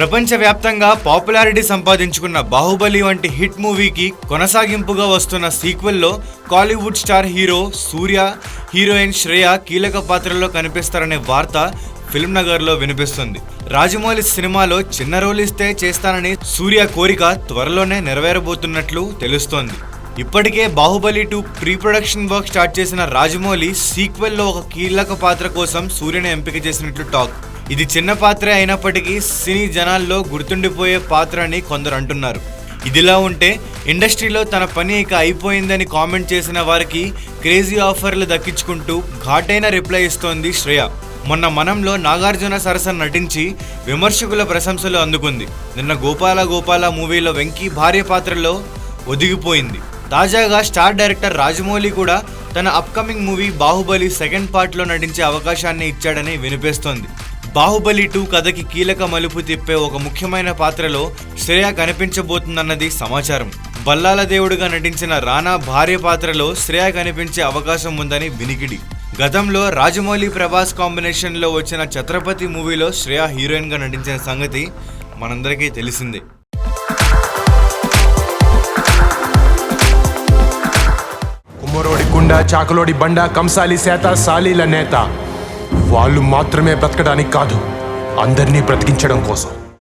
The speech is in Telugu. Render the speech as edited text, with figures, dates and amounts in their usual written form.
ప్రపంచవ్యాప్తంగా పాపులారిటీ సంపాదించుకున్న బాహుబలి వంటి హిట్ మూవీకి కొనసాగింపుగా వస్తున్న సీక్వెల్లో కాలీవుడ్ స్టార్ హీరో సూర్య, హీరోయిన్ శ్రేయ కీలక పాత్రల్లో కనిపిస్తారనే వార్త ఫిల్మ్ నగర్లో వినిపిస్తుంది. రాజమౌళి సినిమాలో చిన్న రోల్ ఇస్తే చేస్తానని సూర్య కోరిక త్వరలోనే నెరవేరబోతున్నట్లు తెలుస్తోంది. ఇప్పటికే Baahubali 2 pre production work start చేసిన రాజమౌళి సీక్వెల్లో ఒక కీలక పాత్ర కోసం సూర్యని ఎంపిక చేసినట్లు టాక్. ఇది చిన్న పాత్రే అయినప్పటికీ సినీ జనాల్లో గుర్తుండిపోయే పాత్ర అని కొందరు అంటున్నారు. ఇదిలా ఉంటే ఇండస్ట్రీలో తన పని ఇక అయిపోయిందని కామెంట్ చేసిన వారికి క్రేజీ ఆఫర్లు దక్కించుకుంటూ ఘాటైన రిప్లై ఇస్తోంది శ్రేయ. మొన్న మనంలో నాగార్జున సరసన నటించి విమర్శకుల ప్రశంసలు అందుకుంది. నిన్న గోపాల గోపాల మూవీలో వెంకీ భార్య పాత్రలో ఒదిగిపోయింది. తాజాగా స్టార్ డైరెక్టర్ రాజమౌళి కూడా తన అప్కమింగ్ మూవీ బాహుబలి సెకండ్ పార్ట్లో నటించే అవకాశాన్ని ఇచ్చాడని వినిపిస్తోంది. బాహుబలి 2 కథకి కీలక మలుపు తిప్పే ఒక ముఖ్యమైన పాత్రలో శ్రేయ కనిపించబోతుందన్నది సమాచారం. బల్లాల దేవుడుగా నటించిన రానా భార్య పాత్రలో శ్రేయ కనిపించే అవకాశం ఉందని వినికిడి. గతంలో రాజమౌళి ప్రభాస్ కాంబినేషన్లో వచ్చిన ఛత్రపతి మూవీలో శ్రేయ హీరోయిన్గా నటించిన సంగతి మనందరికీ తెలిసిందే. కుమ్మరోడి కుండ, చాకలోడి బండ, కంసాలి సేత, సాలీల నేత వాళ్ళు మాత్రమే బ్రతకడానికి కాదు, అందరినీ బ్రతికించడం కోసం.